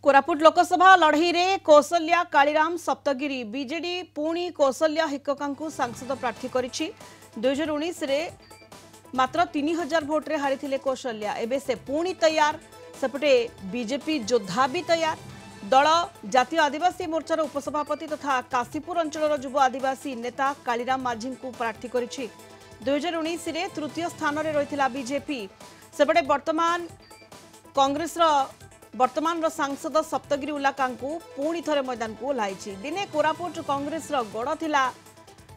कोरापुट लोकसभा लड़ई रे कौशल्या कालीराम सप्तगिरी बीजेडी पुणी कौशल्या हिक्कका सांसद प्रार्थी करिछि 2019 रे मात्र 3000 भोट रे हारी कौशल्या एबे से पुणी तैयार सेपटे बीजेपी योद्धा भी तैयार दल जातीय आदिवासी मोर्चार उपसभापति तथा काशीपुर अंचल युव आदिवासी नेता कालीराम माझी को प्रार्थी करिछि 2019 रे तृतीय स्थान रे रहिथिला बीजेपी सेपटे वर्तमान सांसद सप्तगिरी उल्लाका पुणी थे मैदान को ओह्लाई दिने कोरापुट कांग्रेस गढ़ थिला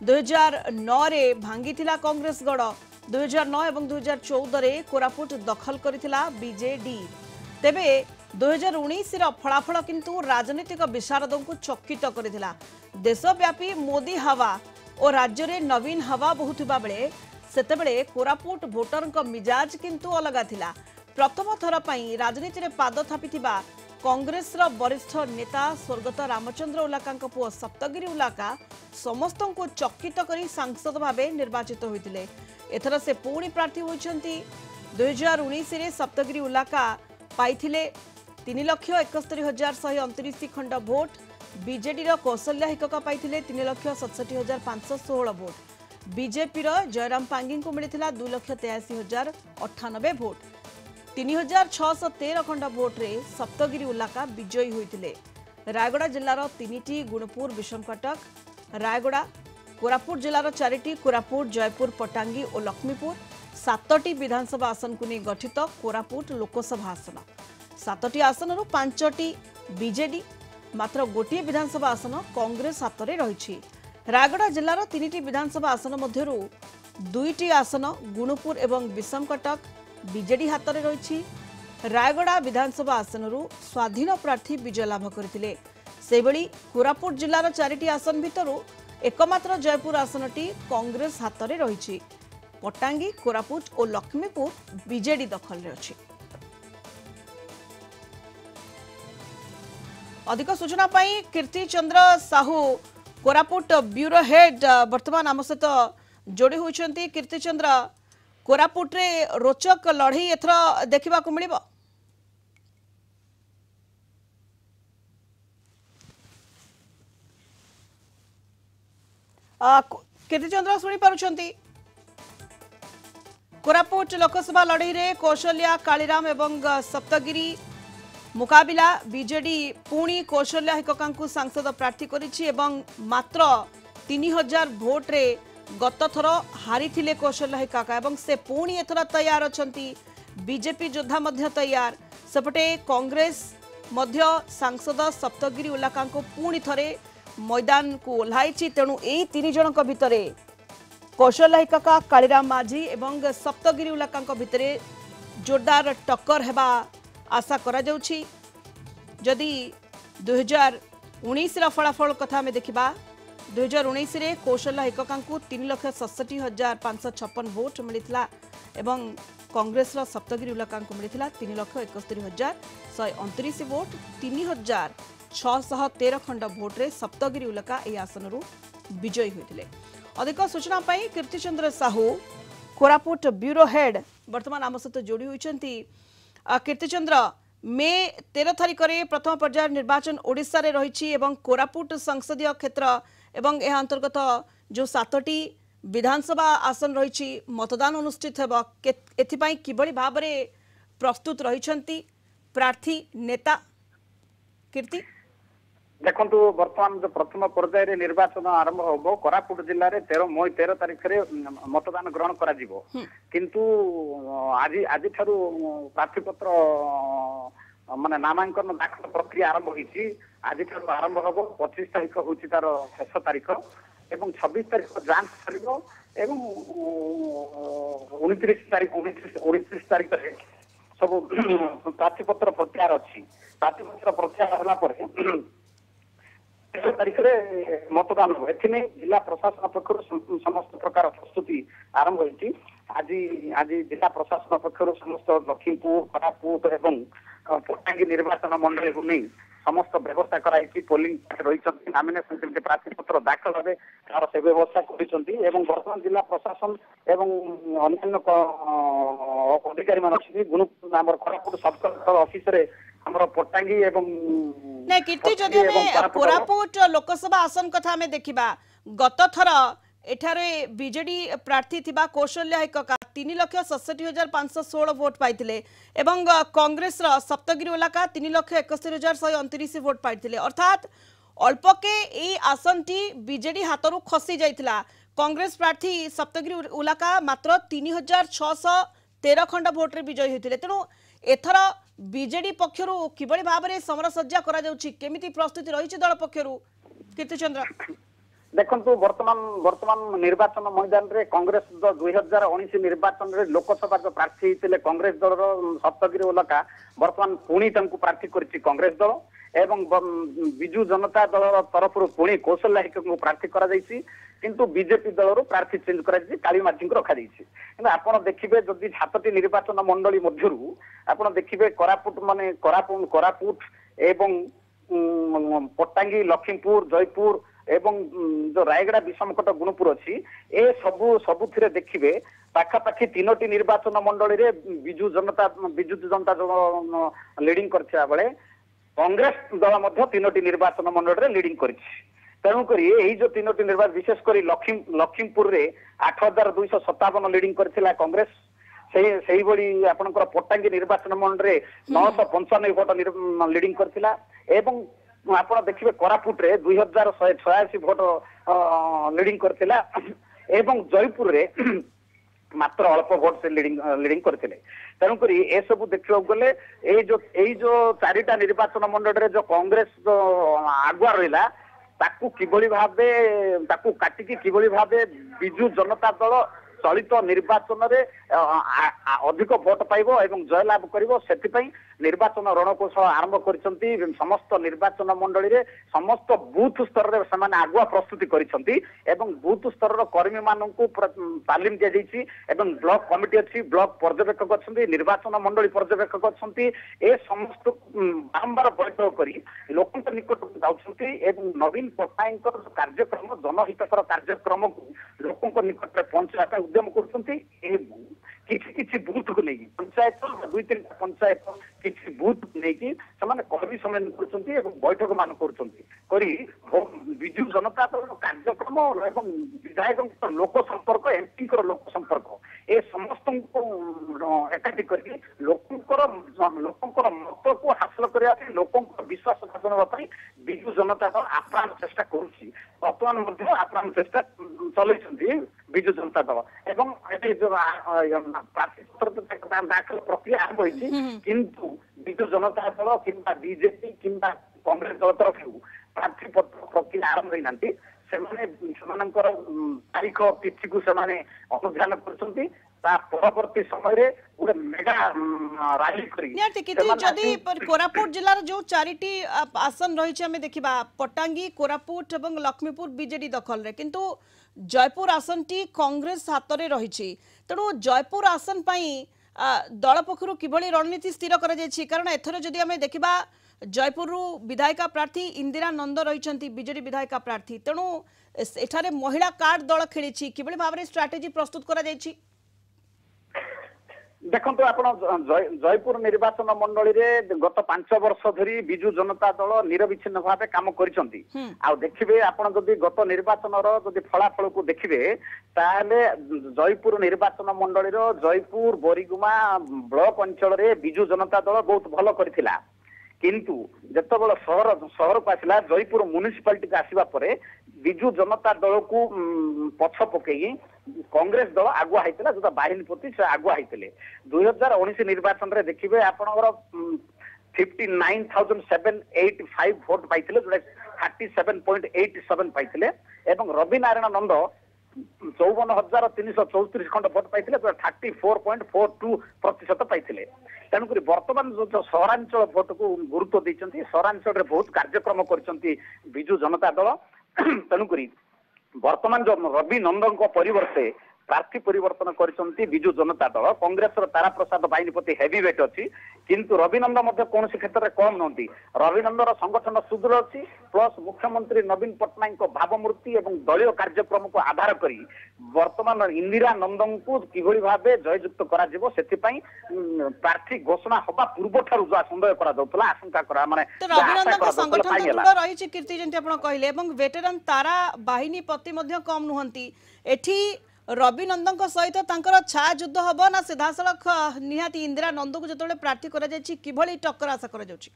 2009 रे भांगी कांग्रेस गढ़ 2009 और 2014 रे कोरापुट दखल करिथिला बीजेडी तेबे 2019 रो फलाफल किंतु राजनीतिक विशारदों को चकित करिथिला देशव्यापी मोदी हवा और राज्य रे नवीन हवा बहुथिबा बेले सेतेबेले कोरापुट भोटर मिजाज किंतु अलग थिला प्रथम थर पई राजनीति में पाद थापिथिबा कांग्रेस वरिष्ठ नेता स्वर्गत रामचंद्र उल्लाका पुओ सप्तगिरी उल्लाका समस्त को चकित करी सांसद भावे निर्वाचित होइतिले एथर से पुणी प्रार्थी होइछंती 2019 रे सप्तगिरी उल्लाका पाइथिले 3,71,129 खंड भोट बीजेडी कौशल्या हिक्कका पाइथिले 3,67,516 भोट बीजेपी जयराम पांगी को मिलिथिला 2,83,098 भोट 3,613 खंड भोट रे सप्तगिरी उल्लाका विजयी होइतिले रायगड़ा जिल्लार 3टी गुणपुर विषमकटक रायगड़ा कोरापुट जिल्लार 4टी कोरापुट जयपुर पटांगी और लक्ष्मीपुर 7टी विधानसभा आसन को नहीं गठित कोरापुट लोकसभा आसन 7टी आसन 5टी बीजेडी मात्र गोटे विधानसभा आसन कांग्रेस हाथ में रही रायगड़ा जिल्लार 3टी विधानसभा आसन मध्यरु 2टी आसन गुणपुर एवं विषमकटक बीजेडी हाथ में रही रायगड़ा विधानसभा आसन स्वाधीन प्रार्थी विजय लाभ करते कोरापुट जिलार 4टी आसन भितर एकमात्र जयपुर आसनटी कांग्रेस हाथ में रही पटांगी कोरापुट और लक्ष्मीपुर बीजेडी दखल में अच्छी अधिक सूचना पाई कीर्ति चंद्र साहू कोरापुट ब्यूरो हेड वर्तमान आम सहित जोड़ी होती कीर्ति चंद्र कोरापुट रे रोचक लड़ई एथर देखा मिल कीर्तिचंद्र शुणी पारुछंती कोरापुट लोकसभा लड़ई रे कौशल्या कालीराम एवं सप्तगिरी मुकाबिला बीजेडी पुणी कौशल्या हिक्कका सांसद प्रार्थी करिछि एवं मात्र 3000 भोट रे गत थर हारी कौशल्या हिक्कका एवं से पुणी एथर तैयार अछंती बीजेपी योद्धा मध्य तैयार सेपटे कांग्रेस मध्य सांसद सप्तगिरी उल्लाका पुणी थरे मैदान को ओह्लाई तेणु यही 3 जनक भितर कौशल्या हिक्कका कालीराम माझी एवं सप्तगिरी उल्लाका भितर जोरदार टक्कर हेबा आशा करा जाउछि जदि 2019 रा फलाफल कथा आमे देखिबा 2019 रे कौशल्या हिक्कका 3,67,556 भोट मिलिथिला एवं कांग्रेस रा सप्तगिरी उल्लाका मिलिथिला 3,71,129 भोट 3,613 खंड भोट रे सप्तगिरी उल्लाका ए आसनरु विजयी होइथिले अधिक सूचना पाई कीर्तिचंद्र साहू कोरापुट ब्यूरो हेड वर्तमान आम सहित जोड़ी होइछंती कीर्तिचंद्र मे 13 तारिख रे प्रथम पर्याय निर्वाचन ओडिशा रे रहिछि एवं कोरापुट संसदीय क्षेत्र एवं यह अंतर्गत जो 7टी विधानसभा आसन रही मतदान अनुष्ठित हेब एथिपाई किबळी भाबरे प्रस्तुत रहिछंती प्रार्थी नेता कीर्ति देखंतु वर्तमान जो प्रथम पर्याय रे निर्वाचन आरंभ होबो कोरापुट जिल्ला रे 13 तारिख रे मतदान ग्रहण करा जिवो किंतु आज ठारू प्रार्थी पत्र माने नामांकन दाखल प्रक्रिया आरंभ होईछि आज ठारू आरंभ होबो 25 तारिख होछि तार शेष तारिख एवं 26 तारिख जांच करिवो एवं 29 तारिख रे सब प्रार्थी पत्र प्रत्याहार अछि प्रार्थी पत्र प्रत्याहार होला पर तारीख रे मतदान हो एथिने जिला प्रशासन पक्षर समस्त प्रकार प्रस्तुति आरंभ होती आज जिला प्रशासन पक्षर समस्त लक्ष्मीपुर कोरापुट एवं पटांगी निर्वाचन मंडल को नहीं समस्त व्यवस्था कराई पोलिंग रही नॉमिनेशन प्रार्थी पत्र दाखल हे तार से व्यवस्था कर वर्तमान जिला प्रशासन एवं अन्य अधिकारी मान गुणपुर कोरापुट सब कलेक्टर ऑफिस रे हमर पट्टांगी एवं नहीं कीर्ति जदि हमें कोरापुट लोकसभा आसन कथा हमें देखिबा गत थर एठारे बीजेडी प्रार्थी थिबा कौशल्या हिकका 3,67,516 वोट पाइथिले एवं कांग्रेस रो सप्तगिरी उलाका 3,71,129 वोट पाइथिले अर्थात अल्पके ए आसनटी बीजेडी हातरू खसी जाइथिला कांग्रेस प्रार्थी सप्तगिरी उलाका मात्र 3,613 खंड भोट रे विजयी होइथिले तेनु एथर बीजेडी पक्षरु किबळी भाबरे समरसज्जा करा जाउछि केमिति प्रस्तुति रहिछि दल पक्षरु कीर्तिचंद्र देखंतु वर्तमान निर्वाचन मैदान रे कांग्रेस 2019 निर्वाचन रे लोकसभा जो प्रार्थी थिले कांग्रेस दल रो सप्तगिरी उलका वर्तमान पुणी तंकु प्रार्थी करछि कांग्रेस दल एवं बिजू जनता दल तरफ पुणी कौशल्या हिकु प्रार्थी करा जाइछि किंतु बीजेपी दल रो प्रार्थी चेंज करा जाइछि काली माझी को रखा जाइछि किंतु आपण देखिबे जदि 7टी निर्वाचन मंडली मध्यरु आपण देखिबे कोरापुट एवं पट्टांगी लखीमपुर जयपुर एवं जो रायगड़ा विषमकट गुणपुर अच्छी ए सबुथिरे देखिबे पाखापाखि 3टी निर्वाचन मंडली रे बिजू जनता जो लीडिंग करथिया बेले कांग्रेस दल मध्य 3टी निर्वाचन मंडली रे लीडिंग करछि तेणु करी एही जो 3टी निर्वाचन विशेष करी लखीमपुर रे 8,257 लीडिंग करथिला कांग्रेस सेही बड़ी आपनकर पट्टांगी निर्वाचन मंडली रे 995 वोट लीडिंग करथिला एवं आपण देखिबे कोरापुट रे 2,186 वोट लीडिंग करथिला एवं जयपुर रे मात्र अल्प वोट से लीडिंग करथिले तेणु करी ए सब देखियो गले ए जो 4टा निर्वाचन मंडल रे जो कांग्रेस जो आगुआ रहिला ताकू किबळी भाबे ताकू काटिकी किबळी भाबे बिजू जनता दल चलित निर्वाचन रे अधिक भोट पाइबो एवं जयलाभ करिवो सेति निर्वाचन रणकौशल आरंभ करिसंती समस्त निर्वाचन मंडली रे समस्त बूथ स्तर रे समान आगुआ प्रस्तुति करिसंती एवं बूथ स्तर रो कर्मी माननकु तालीम दिया जाइछि एवं ब्लॉक कमिटी अछि ब्लॉक पर्यवेक्षक अछंती निर्वाचन मंडली पर्यवेक्षक अछंती ए समस्त बारंबार बैठक करी लोकन निकट जाउछंती एवं नवीन पट्टायंकर कार्यक्रम जनहितकर कार्यक्रम को लोकन निकट रे पहुंचाबा उद्यम करछंती एवं किछि बूथ को नहीं पंचायत 2-3 पंचायत किछि बूथ नहीं कि समान कर्मी सम्मेलन करछंती एवं बैठक मान करछंती करी बिजू जनता दल कार्यक्रम एवं विधायक लोक संपर्क एमपी कर लोक संपर्क ए समस्त को एकाठी करके लोकंकर मत को हासिल करिया लोकं विश्वास भाजन पई बिजू जनता दल आप्राण चेष्टा करूछि वर्तमान मध्य आप्राण चेष्टा चलैछंती बिजू जनता दल एवं एते जो प्रार्थी पत्र दाखल प्रक्रिया आरंभ होइछि किंतु बिजू जनता दल किंबा बीजेपी किंबा कांग्रेस दल तरफ प्रार्थी पत्र प्रक्रिया आरंभ होई नांती सेमानकर तारीख तिथि को सेमाने अनुध्यान करछंती ता परवर्ती समय रे पूरे मेगा रैली करी जदि कोरापुट जिल्लार जो 4टी आसन रही हमें देखिबा पट्टांगी कोरापुट एवं लक्ष्मीपुर बीजेडी दखल रे किंतु जयपुर आसन टी कांग्रेस हाथ रे रही तेणु जयपुर आसन पाई दल पक्षरु किभली रणनीति स्थिर करा जायछि कारण एथर जदि हमें देखिबा जयपुर विधायिका प्रार्थी इंदिरा नंद रही बीजेडी विधायिका प्रार्थी तेणु एठारे महिला कार्ड दल खेली किभली भाबरे स्ट्राटेजी प्रस्तुत करा जायछि देखंतु आपण जयपुर निर्वाचन मंडली रे गत 5 वर्ष धरी बिजू जनता दल निरविच्छिन्न भावे काम करिसंती आ देखिबे आपण जदि गत निर्वाचन रो जदि फलाफल को देखिबे ताले जयपुर निर्वाचन मंडली रो जयपुर बोरीगुमा ब्लॉक अंचल रे बिजू जनता दल बहुत भलो करथिला किंतु जतबेला शहर को आसिला जयपुर म्युनिसिपालिटी को आसीबा परे बिजू जनता दल को पछ पकई कांग्रेस दल आगुआ होता जो बाहिनीपति से आगुआ होते 2019 निर्वाचन रे देखिए आपणकर 59,785 भोट पाइले जो 37.87 पाइले एवं रवि नारायण नंद 54,334 खंड भोट पाइले जो 34.42% पाइले तेणुक बर्तमान जो सहरांचल भोट को गुरुत्व देते सहरांचल बहुत कार्यक्रम करछंती बिजू जनता दल तेणुक वर्तमान जो रवि नंदन परिवर्ते प्रार्थी परिवर्तन करछंती बिजू जनता दल कांग्रेस तारा प्रसाद बाहिनीपति हेवी वेट अच्छी किंतु रविनंदन कौन क्षेत्र में कम नहंती रविनंदन संगठन सुदृढ़ अच्छी प्लस मुख्यमंत्री नवीन पट्टनायक भावमूर्ति और दलीय कार्यक्रम को आधार करी वर्तमान इंदिरा नंदन को किभली भाबे जययुक्त करा जिवो सेथिपई प्रार्थी घोषणा हवा पूर्व ठारु जो संदेह करा जाउतला आशंका करा माने तो रविनंदन संगठन तो दृढ़ रही कीर्ति जंती आपण कहले एवं वेटरन तारा बाहिनी पति मध्य कम नुहंती एठी रविनंदन सहित तांकर छा युद्ध हबो ना सीधा सड़क निहाती इंदिरा नंद को जतले प्रार्थी करा जायछि किभली टक्कर आशा करा जाउछि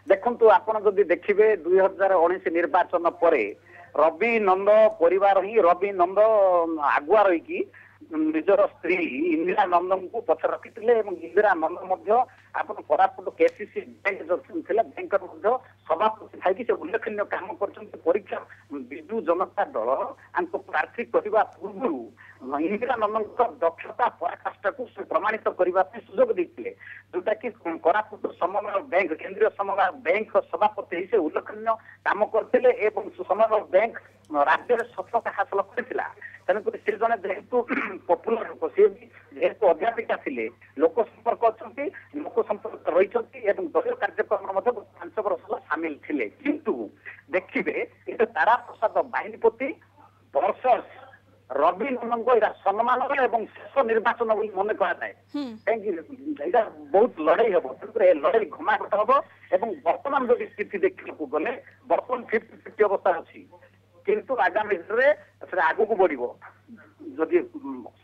देखंतु आपण जदि देखिबे 2019 निर्वाचन परे रवि नंद परिवार ही रवि नंद आगुआ रही की निजर स्त्री इंदिरा नंदन को पछ रखिथिले एवं इंदिरा नंद मध्य आपण कोरापुट केसीसी बैंक जो थिला बैंक मध्य सभापति थाई कि से उल्लेखनीय काम करछन परीक्षा बिजू जनता दल आंको प्रार्थी करबा पूर्व इंदिरा नंदन दक्षता पराकाष्ठा को प्रमाणित करबा सुजोग दैथिले जोटा कि कोरापुट समन्वय बैंक केंद्रीय समन्वय बैंक सभापति से उल्लेखनीय काम करथिले एवं समन्वय बैंक राज्य में सफलता हासिल करथिला तेणुक से जन जेहेतु पपुलर लोक सी जेहेतु अध्यापिका थे लोक संपर्क अच्छा लोक संपर्क रही दलीय कार्यक्रम 5 वर्ष सामिल थे किंतु देखिए ये तारा प्रसाद बाहिनीपति वर्षस रवि नंदन सम्मान और शेष निर्वाचन मन कराए कहीं बहुत लड़ाई हम लड़ाई घमाघट हम और बर्तमान जो स्थिति देखने गले बर्तमान 50-50 अवस्था अच्छी किंतु आगामी दिन आग को बढ़ जदि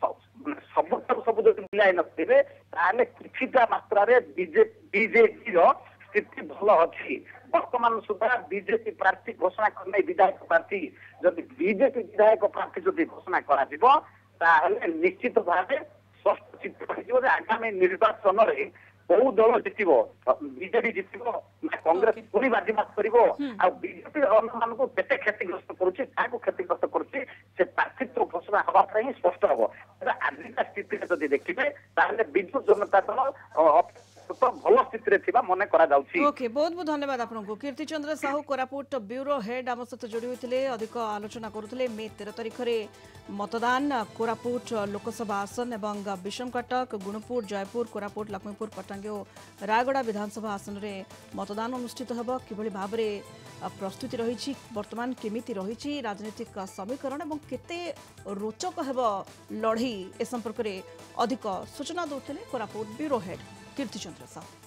सब सब जो मिलाई नथिबे ताले किछिटा मात्रा रे बीजेपी स्थिति भल अच्छी वर्तमान सुधा बीजेपी प्रार्थी घोषणा करने विधायक प्रार्थी जदि बीजेपी विधायक प्रार्थी जदि घोषणा करा जिवो ताले निश्चित भाव स्पष्ट चित्र हो आगामी निर्वाचन रे बहु दल जितब बीजेपी जितब कांग्रेस पूरी बाजीमात कर बीजेपी मान को केते क्षतिग्रस्त करुच्ची क्षतिग्रस्त करुच्ची से प्रार्थीत्व घोषणा हवा ही स्पष्ट हम आजिका स्थिति जब देखिए बिजू जनता दल भल स्थिति मन करा ओके बहुत बहुत धन्यवाद आपको कीर्ति चंद्र साहू कोरापुट ब्यूरो हेड आम सहित जोड़ी होते अधिक आलोचना करुले मे 13 तारिख में मतदान कोरापुट लोकसभा आसन एवं विषमकटक गुणपुर जयपुर कोरापुट लक्ष्मीपुर पट्टांगी और रायगड़ा विधानसभा आसन में मतदान अनुष्ठित होब किभली भाव में प्रस्तुति रही वर्तमान केमिति रही राजनीतिक समीकरण और केते रोचक हेब लड़ई ए संपर्क में अधिक सूचना दौते कोरापुट ब्यूरो हेड कीर्ति चंद्र साहू।